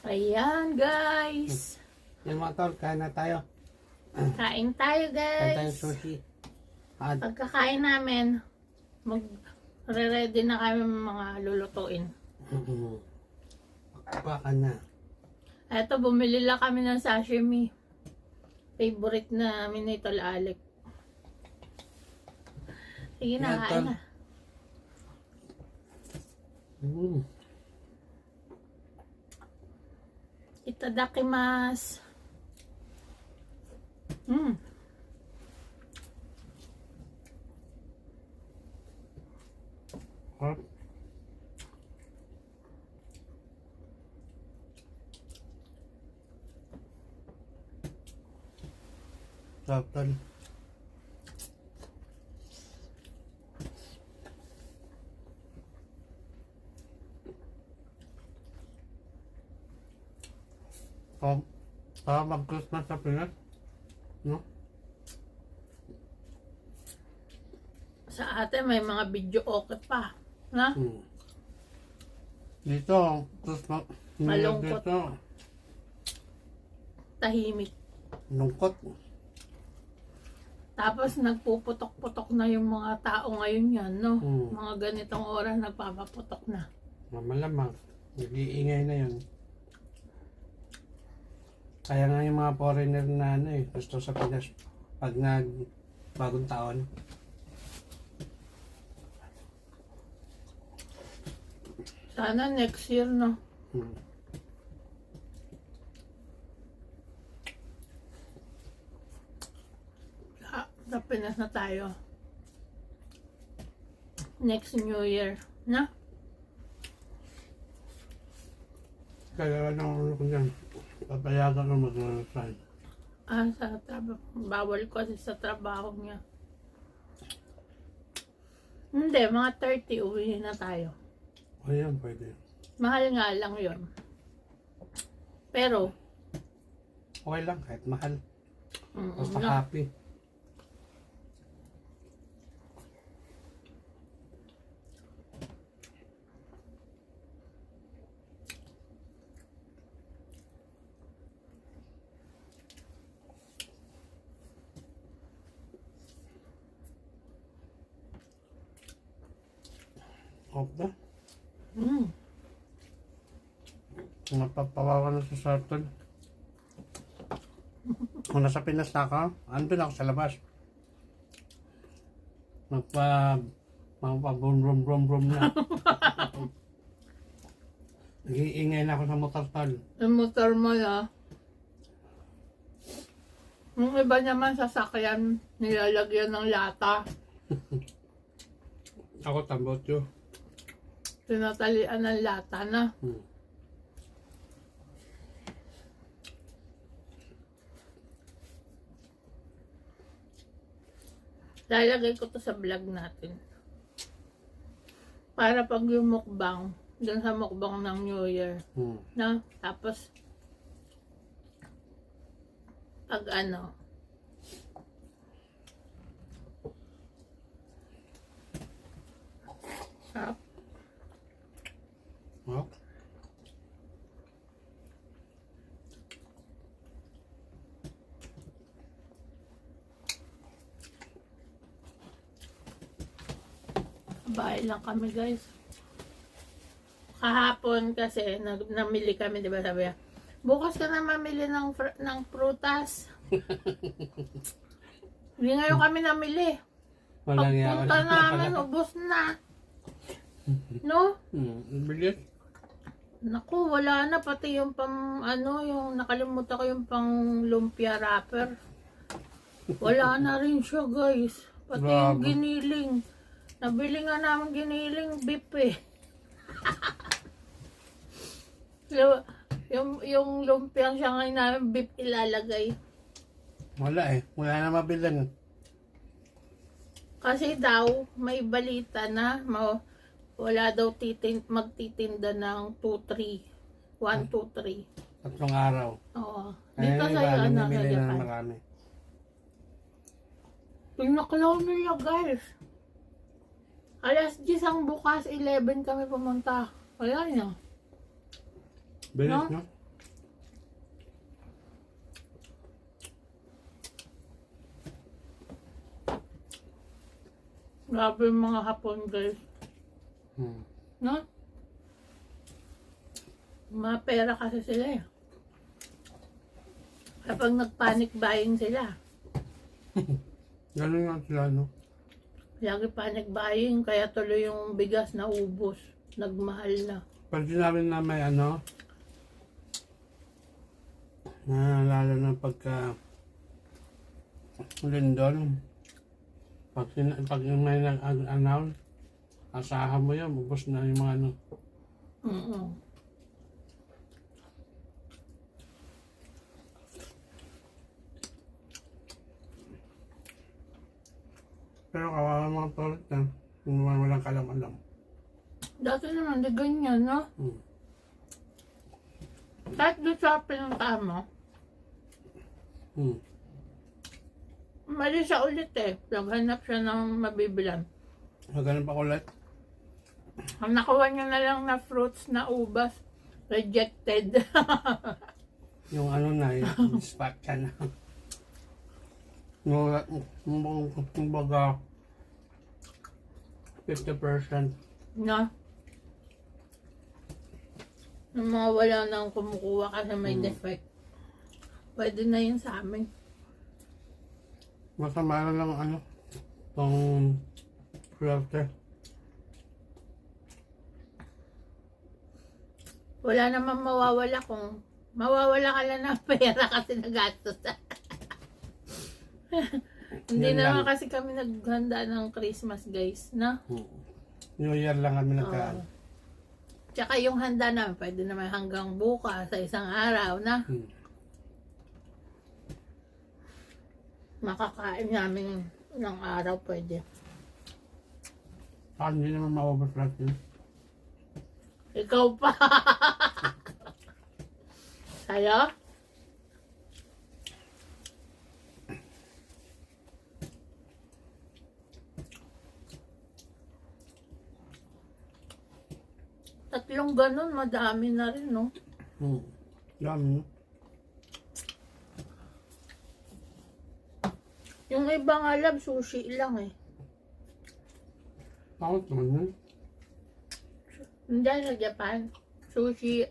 Ayan, guys. Yan mga tol, kain na tayo. Kain tayo, Kain tayong guys. sushi. At Pagkakain namin, magre-ready na kami ng mga lulutuin. baka na. Eto, bumili lang kami ng sashimi. Favorite namin ni Tol Alec. Sige na, Yan, kain Tol. na. Itadakimasu. Hop. Sarap, tol. Mag-Christmas sa Pinas. No? Sa atin, may mga video okay pa. Na? Dito, Christmas. Malungkot. Dito, Tahimik. lungkot. Tapos nagpuputok-putok na yung mga tao ngayon yan, no? Mm. Mga ganitong oras nagpapaputok na. Malamang. Nag-iingay na yun. Kaya nga yung mga foreigner na gusto sa Pinas pag bagong taon. Sana next year, no? Hmm. Sa Pinas na tayo. Next New Year, na? Kaya ano ko dyan, papayagan ko mag-resign. Sa trabaho. Bawal ko kasi sa trabaho niya. Hindi, mga 30 uwi na tayo. Ayan, pwede. Mahal nga lang yon. Pero, Okay lang, kahit mahal. Basta no, happy. Off na. Napapawawa na sa sarton. Kung nasa Pinas na ako, andun ako sa labas. Magpa-brum-brum-brum na. Nag-iingay na ako sa motor, tol. yung motor mo na, yung iba naman sasakyan, nilalagyan ng lata. Ako tambot yun. Tinatalian ng lata na. Lalagay ko to sa vlog natin. Para pag yung mukbang, dun sa mukbang ng New Year, na? Tapos, pag ano, sarap. Oh. Bahay lang kami, guys. Kahapon kasi namili kami, 'di ba? Sabi niya, bukas ka na mamili ng prutas. Hindi ngayon kami namili. Walang Pagpunta namin, ubos na. No? Bilis. Naku, wala na. Pati yung yung nakalimutan ko yung pang lumpia wrapper. Wala na rin siya, guys. Pati yung Grabe. giniling. Nabili nga namin giniling beef eh. yung lumpiang siya ngayon namin beef ilalagay. Wala wala na mabilan. Kasi daw, may balita na wala daw magtitinda ng 2-3. 1-2-3. Tatlong araw. Oo. Dito sa sa namimili na Japan. marami. Pinaklaw nila, guys. Alas 10 ang bukas, 11 kami pumunta. Wala na. Bilis, No? no? Grabe yung mga Hapon, guys. Hmm. No? Mga pera kasi sila eh. Kapag nag-panic buying sila, Ganun nga sila, no? lagi panic buying, kaya tuloy yung bigas na ubos. Nagmahal na. Pag sinabi na may ano, na lalo na pagka lindol, pag may nag-announce, asahan mo yan, ubos na yung mga ano. Mm-mm. Pero kawawa mga toilet na, kung walang kalam-alam. Dati naman, di ganyan, no? Hmm. Kahit doon sa pinuntahan mo, Hmm. mali siya ulit eh. Naghanap siya ng mabibilan. Ganun pa kulit. Ang nakuha niya na lang na fruits na ubas, rejected. Yung ano na, yung spot ka na. Kumbaga, 50%. No? Yung mga wala nang kumukuha kasi may defect. Pwede na yun sa amin. Masama na lang ano, itong swerte. Wala naman mawawala kung mawawala ka lang ng pera kasi nagastos. Hindi Yan naman lang. kasi kami naghanda ng Christmas, guys, na? New Year lang kami nagkaan. Tsaka yung handa namin, pwede naman hanggang bukas sa isang araw na makakain namin ng araw pwede. Hindi naman ma-overflat yun. Ikaw pa! Sa'yo? Tatlong ganun, madami na rin, no? Dami, no? Yung iba nga lab, sushi lang eh. Takot naman yun. Hindi sa Japan, sushi,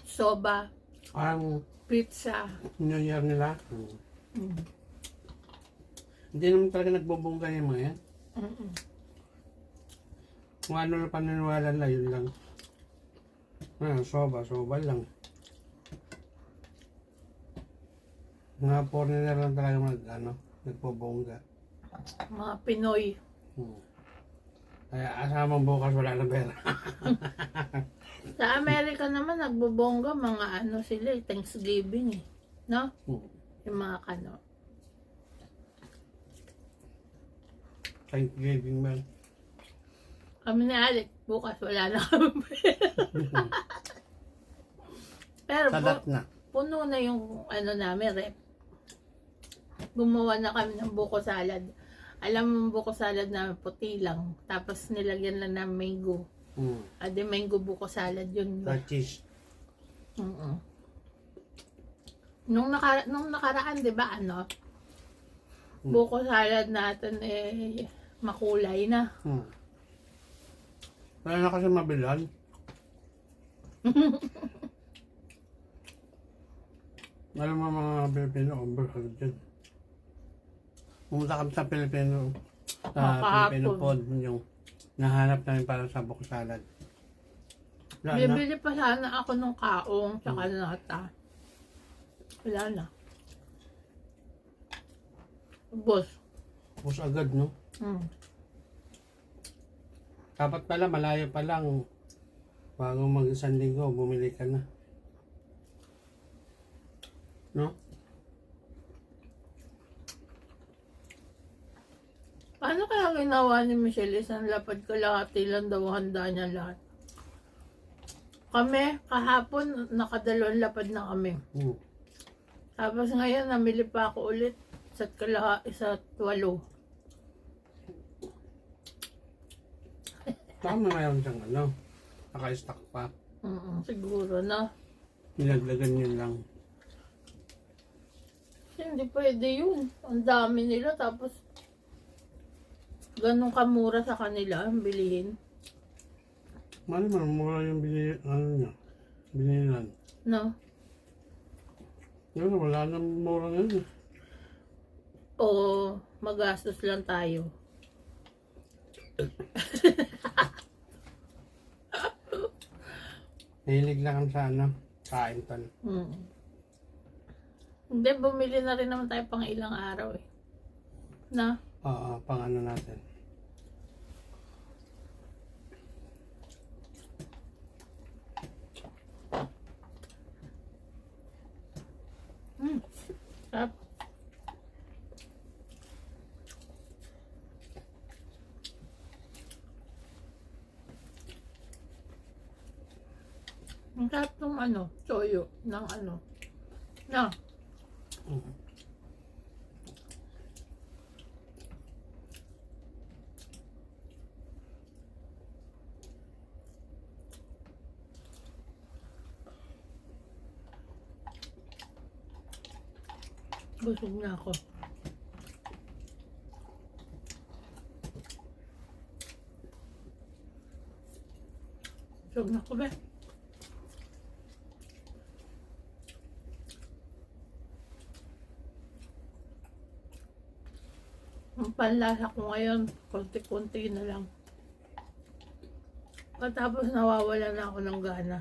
soba, Parang pizza. New Year nila. Hindi naman talaga nagbubungga yung mga yan. Kung ano na paniniwala na, yun lang. Soba lang. Mga foreigner lang talaga nagpubongga. Mga Pinoy. Kaya asamang bukas wala na pera. Sa Amerika naman, nagbubongga mga ano sila eh, Thanksgiving eh. No? Yung mga kano. Thanksgiving man. Kami ni Alec, bukas wala na kami pera. Pero Sadat na. puno na yung ano namin, rep. Gumawa na kami ng buko salad. Alam mo, buko salad na puti lang. Tapos nilagyan lang ng mango. Ade mango buko salad yun. Cheese. Nung nakaraan, di ba, ano? Buko salad natin eh makulay na. Wala na kasi mabilan. Alam mo mga Pilipino, overhaul dyan. Pumunta kami sa Pilipino, Filipino Kahapon. pod, yung nahanap namin para sa buko salad. Wala na. Bibili pa sana ako ng kaong tsaka nata. Wala na. Boss. Bus agad, no? Dapat pala, malayo pa lang. Bago mag-isang linggo, bumili ka na. No? Paano kaya ginawa ni Michelle? Isang lapad kalahati lang daw handa niya lahat. Kami, kahapon, nakadalawang lapad na kami. Tapos ngayon, namili pa ako ulit isa't 8. Tama mayroon siyang ano, naka-stock pa. Siguro na. Nilaglagan yun lang. Kasi hindi pwede yun. Ang dami nila tapos ganun kamura sa kanila ang bilihin. Mali man, mura yung binilan. No? Yun, wala nang mura ngayon. O magastos lang tayo. Hilig na kami sa kain tan. Hindi, bumili na rin naman tayo pang ilang araw eh. Na? Oo, pang ano natin. Sarap. Ang sarap ng toyo ng na. Busog na ako. Busog na ako ba? Ang panlasa ko ngayon, konti-konti na lang. Tapos nawawala na ako ng gana.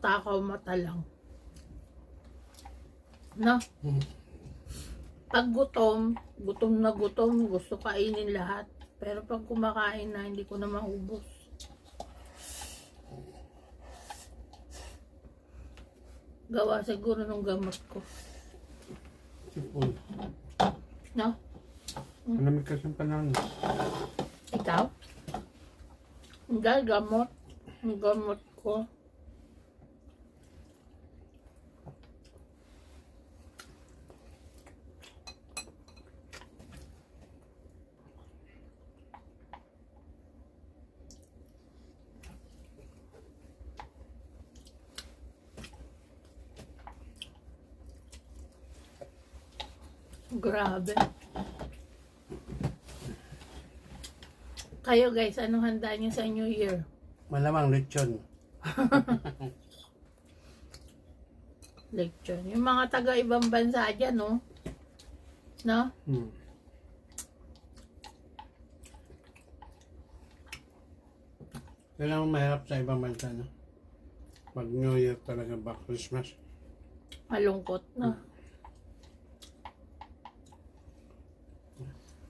Takaw mata lang. No? Pag gutom na gutom, gusto kainin lahat. Pero pag kumakain na, hindi ko na maubos. Gawa siguro ng gamot ko. Sipon. No? Malamig kasi yung panahon. Ikaw? Hindi, gamot. Ang gamot ko. Grabe. Kayo guys, anong handa niyo sa New Year? Malamang lechon. Lechon. Yung mga taga ibang bansa dyan, no? No? Kailangan mahirap sa ibang bansa, no? Pag New Year talaga ba, Christmas. Malungkot, no?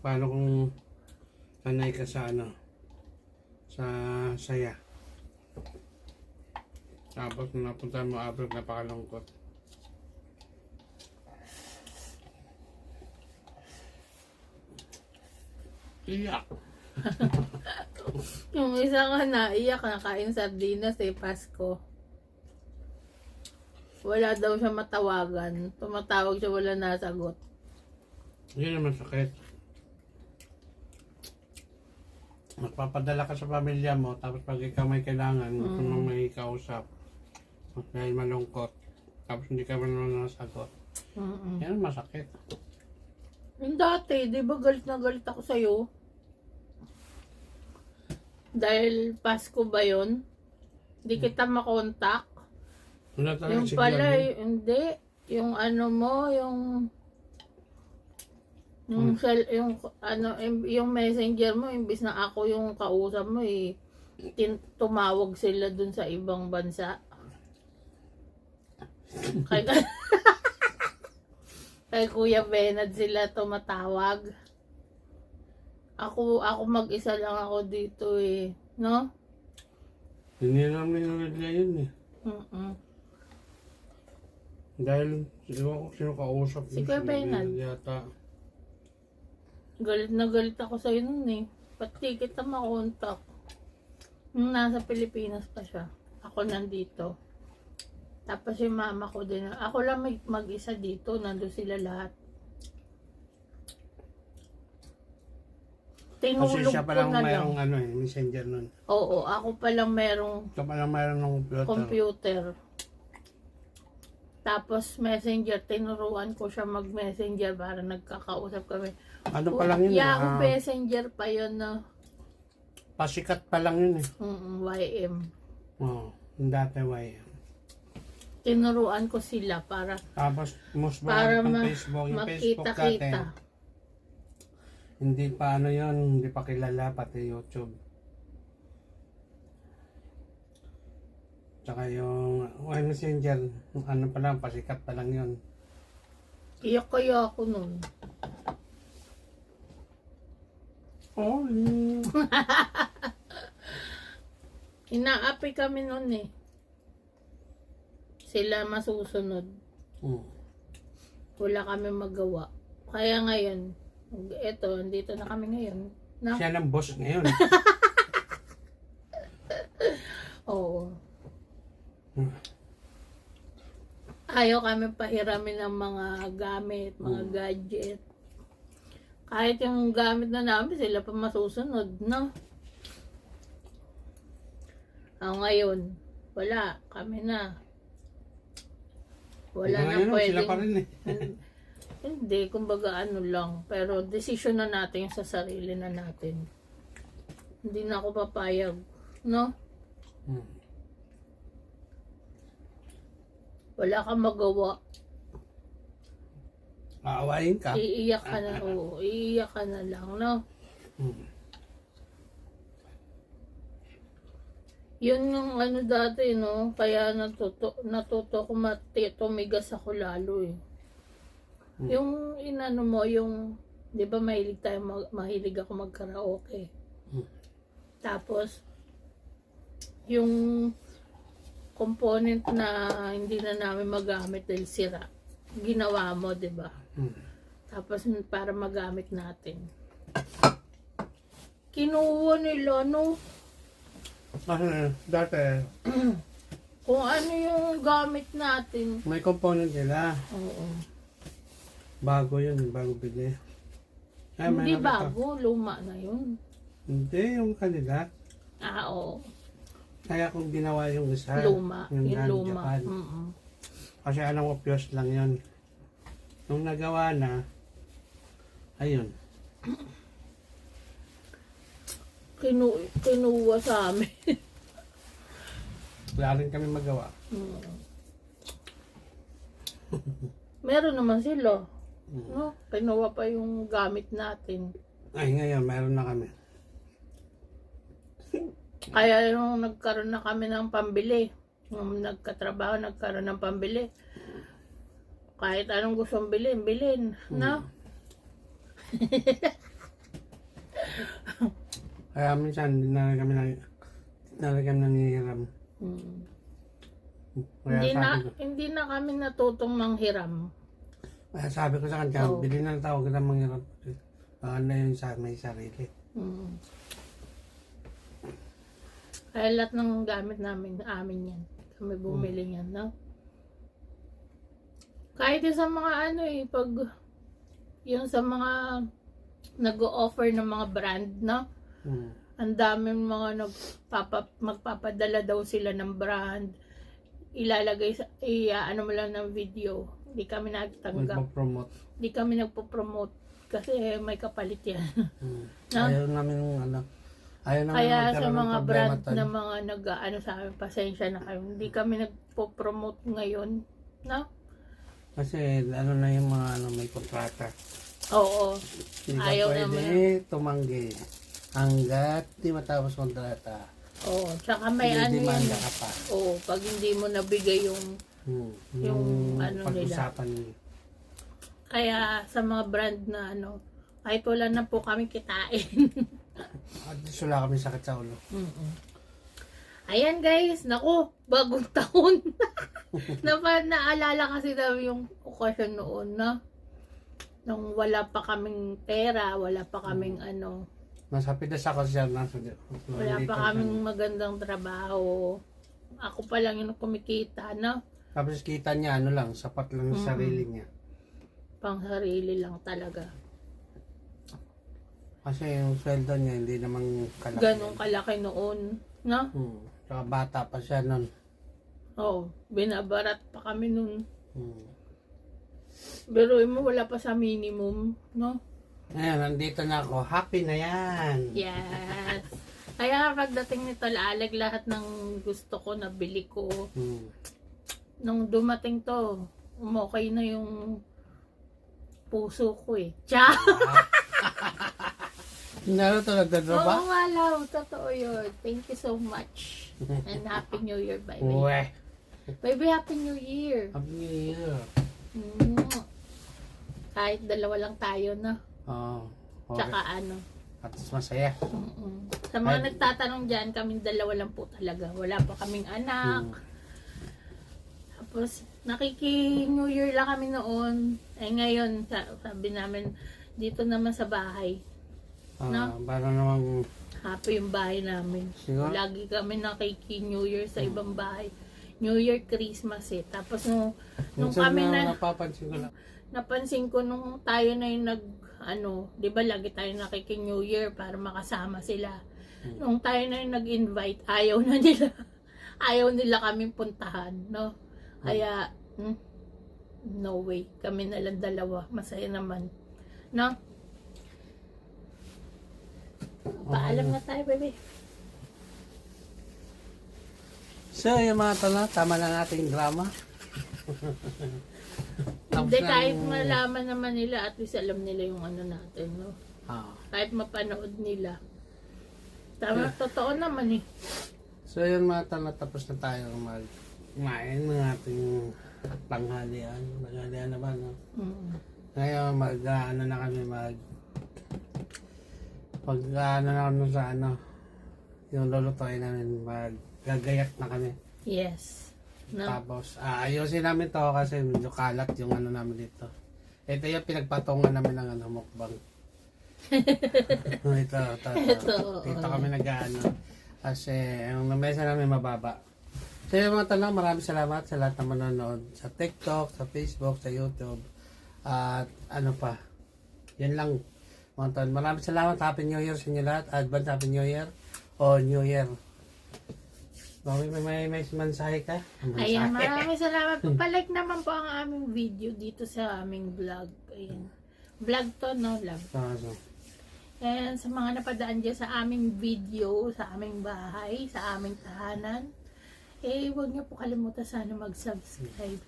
Paano kung sanay ka sa sa saya. Tapos nung napunta mo abroad, napakalungkot. Iyak. Yung isa nga naiyak, nakain sardinas Pasko. Wala daw siya matawagan. Tumatawag siya, wala nasagot. Yun naman sakit. Magpapadala ka sa pamilya mo, tapos pag ikaw may kailangan, gusto mo may kausap. Dahil malungkot. Tapos hindi ka man nasagot. Yan masakit. Yung dati, di ba galit na galit ako sa'yo? Dahil Pasko ba yun? Hindi kita makontak. Wala talaga Yung signal pala, yun. hindi. Yung yung messenger mo, imbis na ako yung kausap mo, tumawag sila dun sa ibang bansa. Kay Kuya Benad sila tumatawag. Ako mag-isa lang ako dito no? Hindi namin nila yun Dahil sino kausap Si Kuya Benad. Yata. Galit na galit ako sa'yo nun Pati kita makontak. Nung nasa Pilipinas pa siya. Ako nandito. Tapos yung mama ko din. Ako lang mag-isa dito. Nandun sila lahat. Kasi Tinulog siya ko palang na mayroong lang. messenger nun. Oo, ako palang merong Siya palang mayroong ng computer. Tapos messenger, tinuruan ko siya mag-messenger para nagkakausap kami. Ano pa lang yun? Yahoo Messenger pa yun, no? Pasikat pa lang yun eh. YM. Oo, yung dati YM. Tinuruan ko sila para Tapos, most para pang Facebook. Yung Facebook dati, makita-kita. hindi pa ano yun, hindi pa kilala, pati YouTube. Tsaka yung Messenger, ano pa lang, pasikat pa lang yun. Iyak kaya ako nun. Oh, Inaapi kami nun eh. Sila masusunod. Wala kami magawa. Kaya ngayon, eto, dito na kami ngayon. No? siya ng boss ngayon. Oo. Ayaw kami pahiramin ng mga gamit, mga gadget. Kahit yung gamit na namin, sila pa masusunod, no? Ngayon, wala. Kami na. Wala na Ngayon, pwedeng... sila pa rin eh. Hindi, kumbaga ano lang. Pero desisyon na natin sa sarili na natin. Hindi na ako papayag, no? Wala kang magawa. Aawain ka. Iiyak ka na, oo. Iiyak ka na lang, no? Yun yung ano dati, no? Kaya natuto ko tumigas ako lalo, eh. Yung inano mo, yung, di ba mahilig mahilig ako mag-karaoke. Tapos, yung component na hindi na namin magamit dahil sira, ginawa mo, di ba? Tapos, para magamit natin. Kinuha nila, no? Kasi dati, Kung ano yung gamit natin. may component nila. Oo. Bago yun, bago bili. Ay, Hindi may nakita. bago, luma na yun. Hindi, yung kanila. Oo. Kaya kung ginawa yung isa, Luma. Yung galing luma. Japan. Kasi alam ko, piyos lang yun. Nung nagawa na, ayun. Kinuha sa amin. Wala rin kami magawa. Meron naman sila. No? Kinuha pa yung gamit natin. Ay, ngayon, mayroon na kami. Kaya yung nagkaroon na kami ng pambili. Nung nagkatrabaho, nagkaroon ng pambili. Kahit anong gustong bilhin, bilhin. No? Kaya minsan, hindi na kami nangihiram. Kaya Hindi na kami natutong manghiram. Kaya sabi ko sa kanya, Oo. bilhin na lang tawag na mangiram. Ano yun sa may sarili. Kaya lahat ng gamit namin, amin yan. Kami bumili yan, no? Kahit yung sa mga ano eh, pag yung sa mga nag-o-offer ng mga brand, no? Ang daming mga magpapadala daw sila ng brand. Ilalagay sa, ano mo lang ng video. Hindi kami nagtanggap. Mag-promote. Hindi kami nagpo-promote kasi may kapalit yan. No? Ayaw namin ano. Ayaw namin Kaya sa magkaroon ng mga problema brand tayo. na mga nag-ano sa amin, pasensya na kayo. Hindi kami nagpo-promote ngayon. No? Kasi ano na yung mga ano, may kontrata. Oo. Hindi ka Ayaw pwede naman. tumanggi. Hanggat di matapos kontrata. Oo. Tsaka may ano yan. Dinidemanda ka pa. Oo. Pag hindi mo nabigay yung yung ano nila. pag-usapan nila. Kaya sa mga brand na ano, kahit wala na po kami kitain. At least wala kami sakit sa ulo. Ayan guys, naku, bagong taon. Naalala kasi namin yung okasyon noon, no? Nung wala pa kaming pera, wala pa kaming ano, Nasa pidas ako siya. wala pa kaming magandang trabaho. Ako pa lang yung kumikita, no? Tapos kita niya ano lang, sapat lang sa sarili niya. Pang sarili lang talaga. Kasi yung sweldo niya hindi naman kalaki. Ganong kalaki noon, no? Saka bata pa siya nun. Oo, binabarat pa kami nun. Pero mo wala pa sa minimum, no? Ngayon, nandito na ako. Happy na yan. Yes. Kaya nga pagdating nito, laalag lahat ng gusto ko, nabili ko. Nung dumating to, umokay na yung puso ko eh. Tiyan! Naro to nagdadro ba? Oo nga lang, totoo yun. Thank you so much. And Happy New Year, baby. Uwe. Baby, Happy New Year. Happy New Year. Kahit dalawa lang tayo na. Oo. Tsaka ano. At masaya. Sa mga nagtatanong dyan, kaming dalawa lang po talaga. Wala pa kaming anak. Tapos, nakiki-New Year lang kami noon. Eh ngayon, sabi namin, dito naman sa bahay. No? Para namang Happy yung bahay namin. Siguro? Lagi kami nakiki-New Year sa ibang bahay. New Year, Christmas eh. Tapos nung kami napapansin ko lang. napansin ko nung tayo na yung di ba lagi tayo nakiki-New Year para makasama sila. Nung tayo na yung nag-invite, ayaw na nila. Ayaw nila kaming puntahan, no? Kaya, no way. Kami na lang dalawa. Masaya naman. No? Paalam na tayo, baby. So, yung mga tala, tama lang ating drama. Hindi, kahit malaman naman nila, at least alam nila yung ano natin, no? Kahit mapanood nila. Tama, totoo naman eh. So, yun mga tala, tapos na tayo mag-kumain ng ating tanghalian. Tanghalian naman, no? Ngayon, ano na kami, ano na kami sa yung lulutuin namin, gagayak na kami. Yes. No? Tapos, ayusin namin to kasi medyo kalat yung ano namin dito. Ito yung pinagpatungan namin ng mukbang. ito. Dito kami nag-ano. Kasi, yung lamesa namin mababa. So, yung mga tanong, maraming salamat sa lahat na manonood. Sa TikTok, sa Facebook, sa YouTube. At ano pa. Yan lang. Mga tanong, maraming salamat. Happy New Year sa inyo lahat. Advance Happy New Year. O New Year. May mensahe ka? Ayan, maraming salamat po. Palike naman po ang aming video dito sa aming vlog. Ayan. Vlog to, no? Vlog. And sa mga napadaan dyan sa aming video, sa aming bahay, sa aming tahanan, huwag niyo po kalimutan sana mag-subscribe.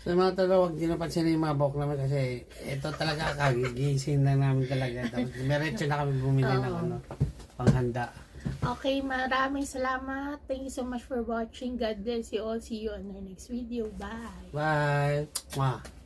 Sa mga talo, huwag din napansin yung mga buhok namin kasi ito talaga kagigising na namin talaga. Tapos meretso na kami bumili ng panghanda. Okay, maraming salamat. Thank you so much for watching. God bless you all. See you on our next video. Bye. Bye! Mwah!